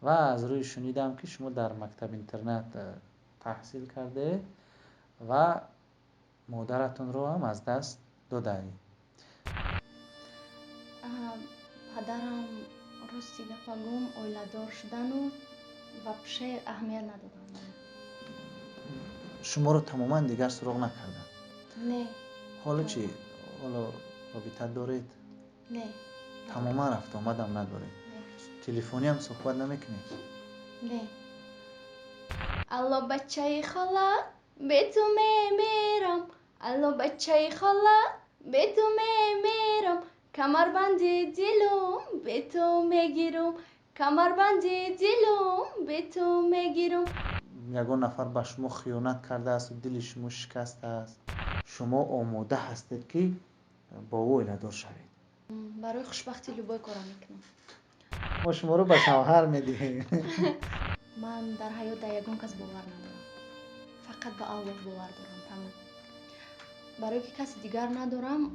و از روی شنیدم که شما در مکتب اینترنت تحصیل کرده و مادرتون رو هم از دست دادید. پدرم راستی گپگم اویلادور شدن و вообще اهمیت ندادم. شما رو تماما دیگر سراغ نکردن؟ نه. حالا چی؟ حالا رابطه دارید؟ نه. تماما رفت آمدم ندارید؟ تلفنی هم صحبت نمیکنید؟ نه. الله بچه خاله به تو میمیرم، الله بچه خاله به تو میمیرم، کمربند دلم به تو میگیرم، کمربند دلم به تو میگیرم. یگان نفر به شما خیانت کرده است و دل شما شکسته است، شما آماده هستید که با او ایله‌دار شوید؟ برای خوشبختی لوبای کارا میکنم. ما شما رو به شوهر میدهیم. من در حیات در یگان کس باور ندارم، فقط به الله باور دارم. تمام. برای که کسی دیگر ندارم.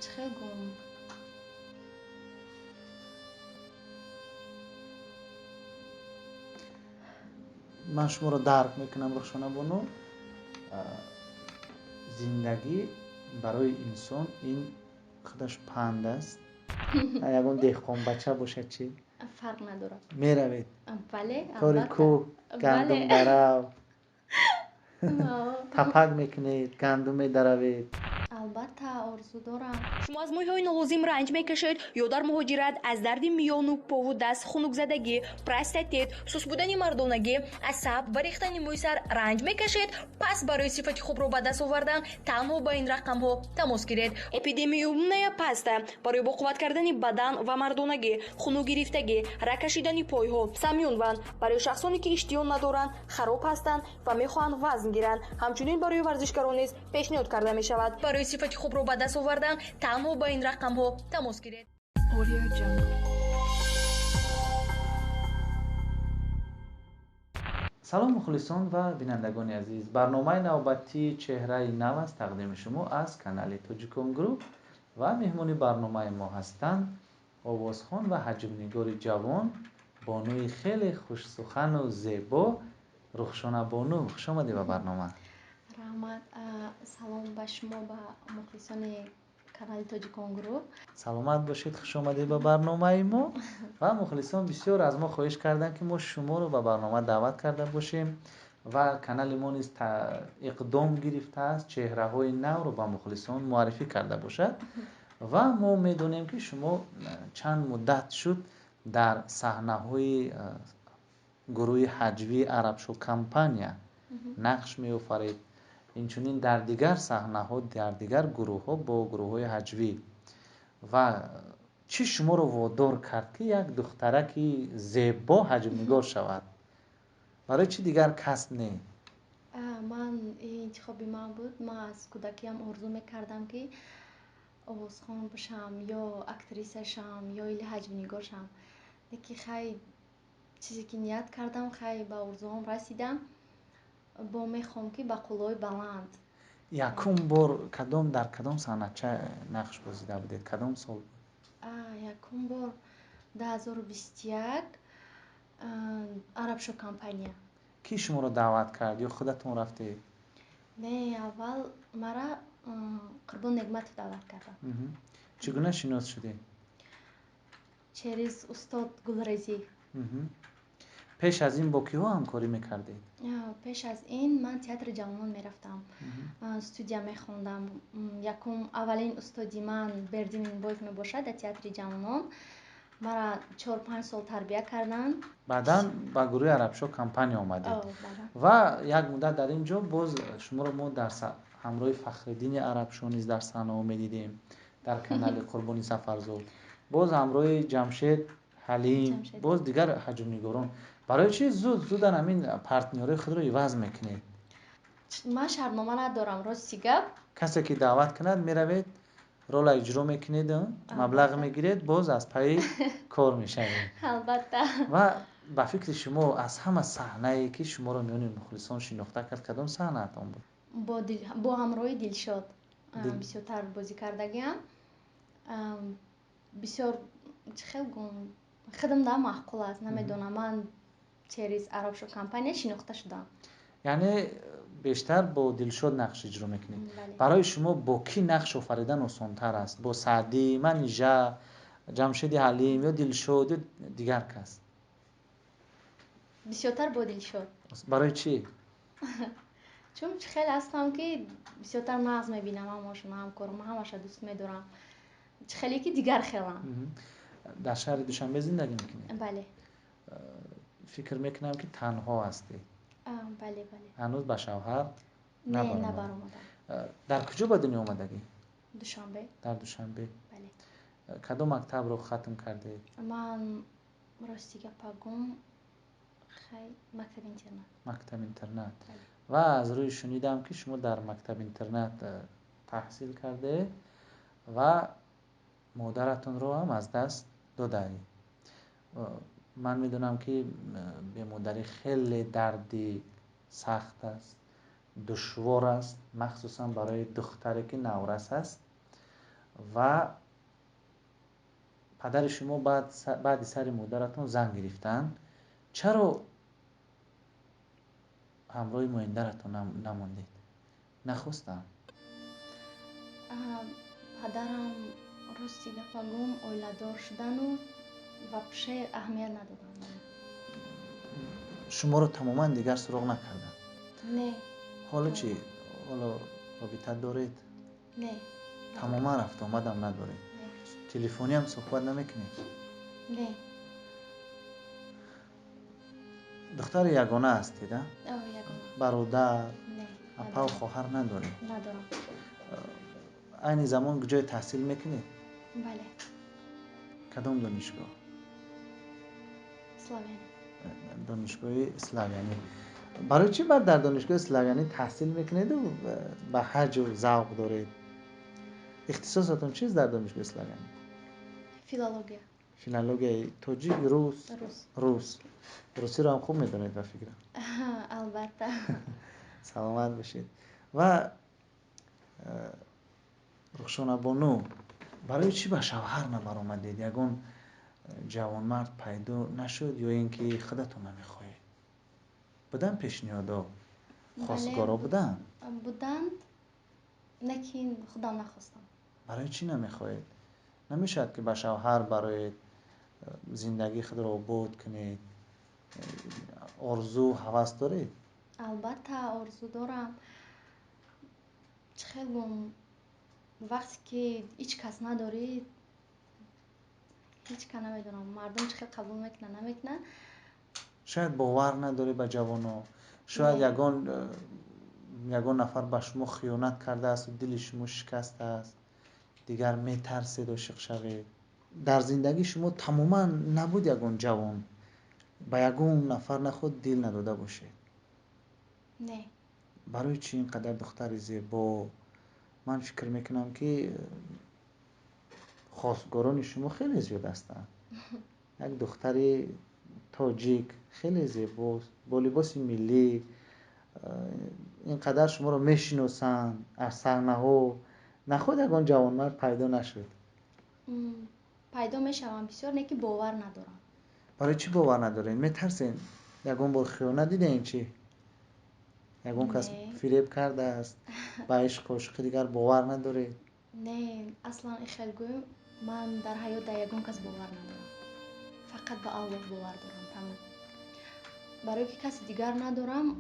چه گم. من شما رو درک میکنم رخشانه بانو. زندگی برای انسان این خودش پند است. یگان دهقان بچه باشه چی؟ فرق نداره. میروید بله کاری کو گندم درو تپک میکنید گندم میدروید. البته آرزو دارم. شما از مویهای نالازم رنج میکشید یا در مهاجرت از درد میان و پا و دست، خنک زدگی، پروستات، سوس بودن مردانگی، عصب و ریختن موی سر رنج میکشید؟ پس برای صفت خوب رو به دست آوردن تنها با این رقم ها تماس گیرید. اپیدمیوم پست برای با قوت کردن بدن و مردانگی، خنک گرفتگی، رگ کشیدن پای ها، سمیون برای شخصانی که اشتیان ندارند، خراب هستند و میخواهند وزن گیرند. همچنین برای ورزشکاران نیز پیشنهاد کرده می شود برای صفت خوب رو به دست آوردن تنها با این رقم ها تماس گیرید. سلام مخلصان و بینندگان عزیز، برنامه نوبتی چهره نو است تقدیم شما از کانال توجیکون گروپ و مهمون برنامه ما هستند آوازخوان و حجم‌نگار جوان، بانوی خیلی خوش سخن و زیبا، رخشانه بانو. خوش آمدید به برنامه. رحمت. سلام به شما به مخلصان کانال توجیکون گروپ. سلامت باشید، خوش آمدید به برنامه ما. و مخلصان بسیار از ما خواهش کردن که ما شما رو به برنامه دعوت کرده باشیم و کانال ما نیز اقدام گرفته است چهره های نو رو به مخلصان معرفی کرده باشد و ما میدونیم که شما چند مدت شد در صحنه های گروه حجوی عرب شو کمپانیا نقش می آفرید. اینچنین در دیگر صحنه ها در دیگر گروه ها با گروه های حجوی. و چی شما رو وادار کرد که یک دخترک زیبا حجم‌نگار شود؟ برای چی دیگر کس نه؟ من انتخابی من بود. من از کودکیم آرزو میکردم که آوازخوان باشم یا اکتریس شم یا ایلی حجم‌نگار شم. لیکن خیلی چیزی که نیت کردم خیلی به آرزوام رسیدم. با میخوام که به قولای بلند. یکم بار کدام در کدام صحنه چه نقش بازیده بودید؟ کدام سال؟ یکم بار 2021 عرب شو کمپانیا. کی شما رو دعوت کرد یا خودتون رفتید؟ نه، اول مرا قربان نعمت دعوت کردم. چگونه شناس شدید؟ через استاد گلرزی. پیش از این با کیها همکاری میکردید؟ پیش از این من تئاتر جوانان میرفتم، استودیا میخوندم. یکم اولین استادی من بردین بایف میباشد در تئاتر جوانان. مرا 4-5 سال تربیت کردن. بعداً با گروه عرب شو کمپانی آمدید و یک مدت در اینجا باز شما رو ما در همراه فخرالدین عرب شو نیز در صحنه میدیدیم در کانال قربانی سفرزود، باز همراه جمشید حلیم، باز دیگر حجم‌نگاران. برای چی زود همین پارتنرهای خود رو عوض میکنید؟ من شرمنامه ندارم، راستی گپ. کسی که دعوت کند میروید رول اجرا میکنید، مبلغ میگیرید، باز از پای کار میشوید. البته. و با فکر شما از همه صحنه‌ای که شما رو میون مخلصان شناخته کرد کدام صحنه‌تان بود؟ با همراه دلشاد بسیار بازی کردگیم. بسیار خیلی گم خودم دا معقول است. نمیدونم، من چریز عرب شو کمپانی شناخته شدم. یعنی بیشتر با دلشاد نقش اجرا میکنید. بله. برای شما با کی نقش آفریدن آسان‌تر است؟ با سعدی، منیژه، جمشید حلیم یا دلشاد یا دیگر کس؟ بسیارتر با دلشاد. برای چی؟ چون خیلی هستم که بسیارتر مغز میبینم، هماشون همکارم، همش دوست میدارم. خیلی که دیگر خیلم. در شهر دوشنبه زندگی میکنید؟ بله. فکر میکنم که تنها هستی. بله. هنوز به شوهر نه نبرآمده. برآمدم. در کجا به دنیا آمدگی؟ دوشنبه. در دوشنبه. بله. کدام مکتب رو ختم کرده؟ من راستیگه پگم خیلی مکتب اینترنت. مکتب اینترنت. بله. و از روی شنیدم که شما در مکتب اینترنت تحصیل کرده و مادرتون رو هم از دست داده. من میدونم که به مادری خیلی دردی سخت است، دشوار است، مخصوصا برای دختری که نورس است. و پدر شما بعد سر مادرتون زن گرفتن. چرا همراه مادرتون نموندید؟ نخواستم. پدرم راستیگه پگم اویله دار شدن و پیشه اهمیت ندادن. شما رو تماما دیگر سراغ نکردن؟ نه. حالا چی؟ حالا رابطه دارید؟ نه. تماما رفت آمدم ندارید؟ نه. تلفنی هم صحبت نمیکنید؟ نه. دختر یگانه هستید؟ یگانه. برادر؟ نه. اپا و خواهر ندارید؟ ندارم. این زمان جای تحصیل میکنید؟ بله. کدام دانشگاه؟ اسلامیانی. دانشگاه اسلامیانی. برای چی بعد در دانشگاه اسلامیانی تحصیل میکنید و به حج و ذوق دارید؟ اختصاصتون چیست در دانشگاه اسلامیانی؟ فیلولوژیا. فیلولوژیا تاجیک روس. روسی رو هم خوب میدونید به فکرم. البته. سلامت باشید. و رخشانه بانو، برای چی به شوهر نبرآمدید؟ یگان جوانمرد پیدا نشد یا اینکه خودتون نمیخواهید؟ بودن پیشنهادا، خواستگارا بودن؟ بودند، لیکن خودم نخواستم. برای چی نمیخواهید؟ نمیشد که به شوهر برای زندگی خود را آباد کنید؟ آرزو هوس دارید؟ البته آرزو دارم. خیلی وقتی که هیچ کس ندارید، هیچ که نمیدونم مردم چه قبول میکنن نمیکنن. شاید باور نداره به جوانا. شاید یگان نفر به شما خیانت کرده است و دل شما شکسته است، دیگر میترسید عاشق شوید. در زندگی شما تماما نبود یگان جوان به یگان نفر نخود دل نداده باشه؟ نه. برای چی اینقدر دختر زیبا؟ من فکر میکنم که خواستگاران شما خیلی زیاد هستند. یک دختر تاجیک خیلی زیباست با لباس ملی، اینقدر شما رو میشناسن از سرنهو. نخود یگان جوانمرد پیدا نشد؟ پیدا میشوم بسیار، نه که باور ندارم. برای چی باور ندارین؟ میترسین؟ یگان بار خیانت دیدین چی؟ یگان کس فریب کرده است به عشق دیگر باور نداره؟ نه اصلا این خیلی گویم. من در حیات در یگان کس باور ندارم، فقط به الله باور دارم. تمام. برای که کسی دیگر ندارم.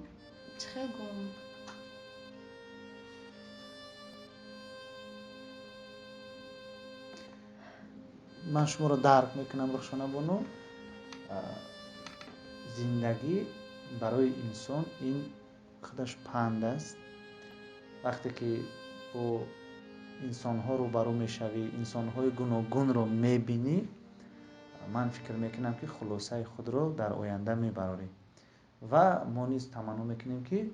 چه خیلی گویم. من شما رو درک میکنم رخشانه بانو. زندگی برای انسان این خودش پند است. وقتی که با انسان‌ها روبرو میشوی، انسان‌های گوناگون رو میبینی، من فکر میکنم که خلاصه خود رو در آینده میبری و ما نیز تمنا میکنیم که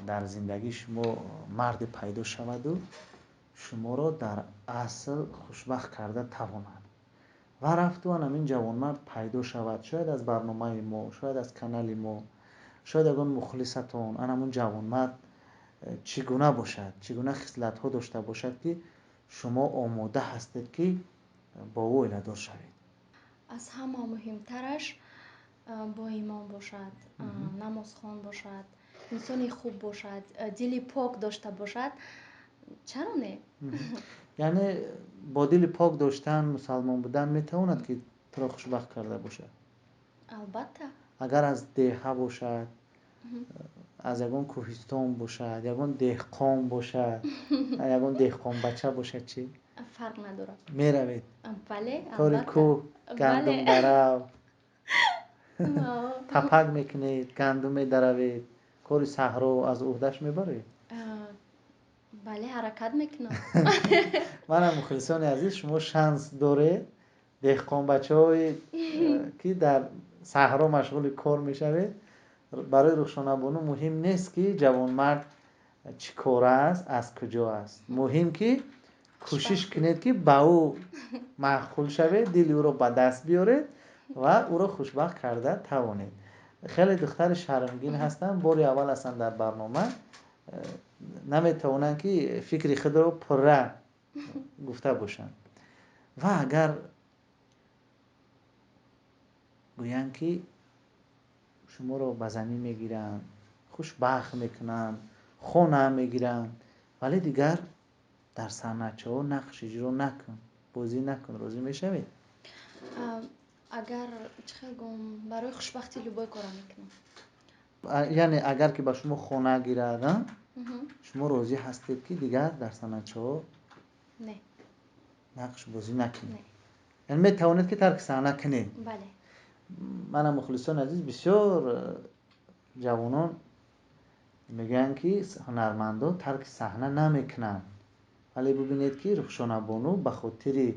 در زندگی شما مرد پیدا شود و شما رو در اصل خوشبخت کرده تواند و رفتوان همین جوانمرد پیدا شود. شاید از برنامه ما، شاید از کانال ما، شاید اگه مخلصتون همون جوانمرد چگونه باشد، چگونه خصلت ها داشته باشد که شما آماده هستید که با او ایله دار شوید. аз ҳама муҳимтараш боимон бошад, намозхон бошад, инсони хуб бошад, дили пок дошта бошад. чаро не? яъне бо дили пок доштан, мусалмон будан метавонад ки туро хушбахт карда бошад? албатта. агар аз деҳа бошад, аз ягон кӯҳистон бошад, ягон деҳқон бошад, ягон деҳқонбача бошад, чӣ фарқ надорад. меравед бале, кори албатта. кӯҳ, гандум дарав, Бале. тапак мекунед, гандум медаравед, кори саҳро аз уҳдаш мебаред? бале, ҳаракат мекунам. манам мухлисони азиз, шумо шанс доред деҳқонбачаҳое ки дар саҳро машғули кор мешавед, барои рухшонабонӣ муҳим нест ки ҷавонмард чӣ кор аст, аз куҷо аст. муҳим ки кӯшиш кунед ки ба ӯ маъқул шавед, дили ӯро ба даст биёред ва ӯро хушбахт карда тавонед. хеле духтари шармгин ҳастанд, бори аввал ҳастанд дар барнома, наметавонанд ки фикри худро пурра гуфта бошанд. ва агар гӯянд ки шуморо ба замин мегиранд, хушбахт мекунанд, хона мегиранд, вале дигар дар саҳначаҳо нақш иҷро накун, бозӣ накун, розӣ мешавед? агар чӣ хел гӯям, барои хушбахтӣ любой кора мекунам. яъне агар ки ба шумо хона гирад, шумо розӣ ҳастед ки дигар дар саҳначаҳо не нақш бозӣ накунед? яъне метавонед ки тарки саҳна кунед? бале. манам мухлисони азиз, бисёр ҷавонон мегӯянд ки ҳунармандон тарки саҳна намекунанд, вале бубинед ки рухшонабону ба хотири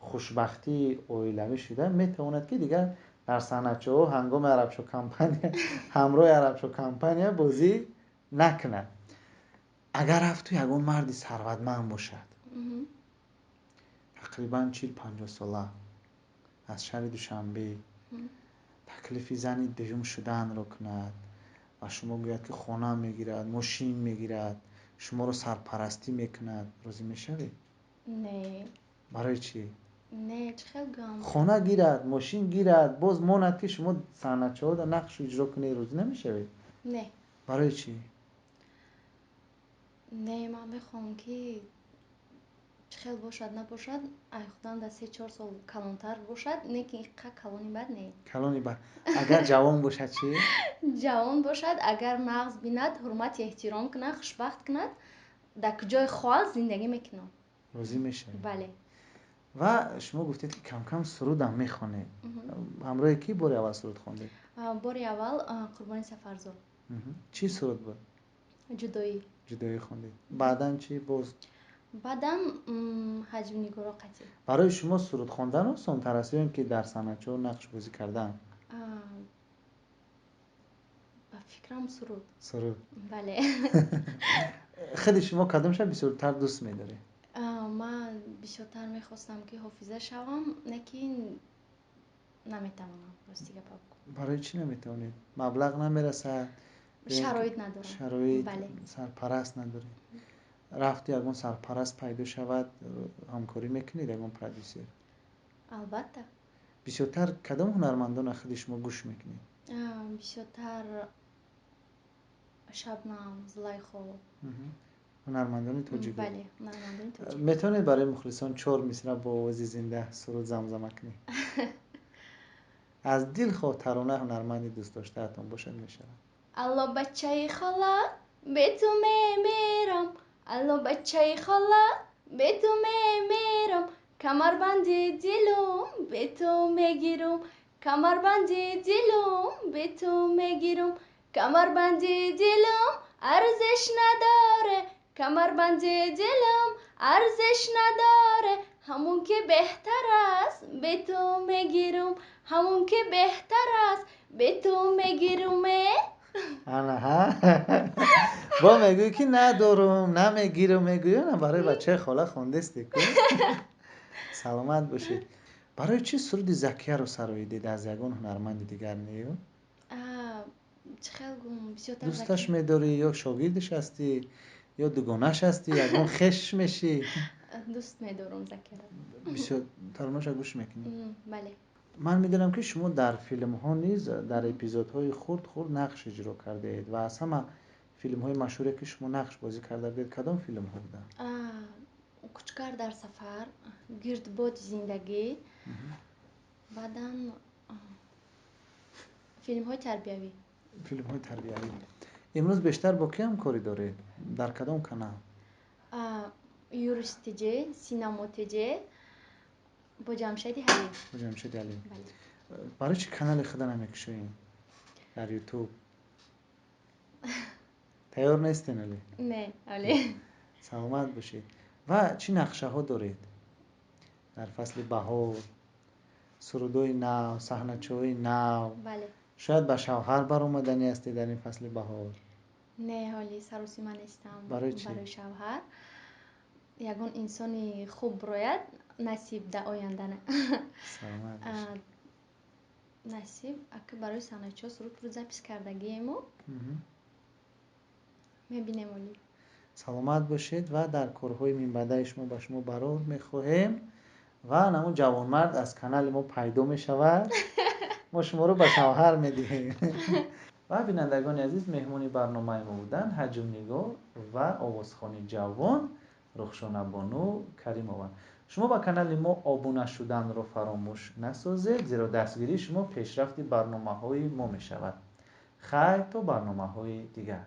хушбахтии оилавӣ шуда метавонад ки дигар дар саҳначаҳо ҳангоми арабшокампания ҳамроҳи арабшокампания бозӣ накунад. агар рафту ягон марди сарватманд бошад, тақрибан 40-50 сола, аз шаҳри Душанбе, таклифи зани дуюм шуданро кунад ва шумо гӯяд ки хона мегирад, мошин мегирад, шуморо сарпарастӣ мекунад, розӣ мешавед? не барои чӣ? не чӣ хел гӯям, хона гирад, мошин гирад, боз монад ки шумо саҳначаҳода нақшу иҷро кунед, розӣ намешавед? не барои чӣ? не ман мехоҳам ки чӣ хел бошад набошад, ай худам дар 3-4 сол калонтар бошад, не ки иққа калони бад не. калони бад. Агар ҷавон бошад чӣ? ҷавон бошад, агар нағз бинад, ҳурмати эҳтиром кунад, хушбахт кунад, дар куҷои хоҳад зиндагӣ мекунам. розӣ мешавед? бале. ва шумо гуфтед ки камкам сурудам мехонед. ҳамроҳи кӣ бори аввал суруд хондед? бори аввал Қурбони Сафарзод. чӣ суруд буд? ҷудоӣ. ҷудоӣ хондед. баъдан чӣ боз? баъдам ҳаҷми нигоро қатъи. барои шумо суруд хондан осонтар аст ё ин ки дар саҳначаҳо нақш бозӣ кардан? ба фикрам суруд. суруд. бале. худи шумо кадомша бисёртар дӯст медоред? ман бисёртар мехостам ки ҳофиза шавам, лекин наметавонам рости гапа бигӯям. барои чӣ наметавонед? маблағ намерасад? шароит надорам. шароит, бале. сарпараст надоред? рафту ягон сарпараст пайдо шавад, ҳамкорӣ мекунед ягон продюсер? албатта. бисёртар кадом ҳунармандона худи шумо гӯш мекунед? бисёртар Шабнам, Зулайхо. ҳунармандони тоҷикӣ? бале, ҳунармандони тоҷикӣ. метавонед барои мухлисон 4 мисра бо овози зинда суруд замзама кунед? аз дил хотарона ҳунарманди дӯстдоштаатон бошад мешавад. алло бачаи хола бе ту мемерам, алло бачаи хола бе ту мемерам, камарбанди дилум бе ту мегирум, камарбанди дилум бе ту мегирум, камарбанди дилум арзиш надоре, камарбанди дилум арзиш надоре, ҳамон ки беҳтар аст бе ту мегирум, ҳамон ки беҳтар аст бе ту мегируме. анаҳа бо мегӯӣ ки надорум, намегирум мегӯӣ, ана барои бачаи хола хондестӣ ку? саломат бошед. барои чӣ суруди Закияро сароидед, аз ягон ҳунарманди дигар неё? чӣ хел гӯям, бисёртар дӯсташ медорӣ ё шогирдиш ҳастӣ ё дугонаш ҳастӣ, ягон хешш мешӣ? дӯст медорам Закияро. бисёр таронаша гӯш мекунӣ? бале. من میدونم که شما در فیلم ها نیز در اپیزودهای خرد نقش اجرا کرده اید و از همه فیلم های مشهوری که شما نقش بازی کرده بودید کدام فیلم ها بودن؟ کوچکار در سفر، گردباد زندگی، بعدم فیلم های تربیوی. فیلم های تربیوی. امروز بیشتر با کی همکاری دارید؟ در کدام کانال؟ یورس تیجی، سینما تیجی، با جمشید علی. با جمشید علی. بله. برای چی کانال خود نمیکشین در یوتیوب؟ تیار نیستین علی؟ نه علی. سلامت باشید. و چی نقشه ها دارید در فصل بهار؟ سرودوی نو، صحنه‌چوی نو. بله. شاید به شوهر بر اومدنی هستی در این فصل بهار؟ نه حالی سروسی من نیستم. برای چی؟ برای شوهر یگان انسانی خوب باید نصیب در آینده نه. سلامت باشید. نصیب اگه برای صحنه‌چو سرود رو زپیس کردگیمو میبینیم علی. سلامت باشید و در کارهای منبعد شما به شما برار میخواهیم و نمون جوانمرد از کانال ما پیدا میشود. ما شما رو به شوهر میدهیم. و بینندگان عزیز، مهمون برنامه ما بودن حجم نگار و آوازخوانی جوان رخشانه بانو کریمова. شما با کانال ما آبونه شدن رو فراموش نسازید، زیرا دستگیری شما پیشرفت برنامه های ما میشود. خیر تا برنامه های دیگر.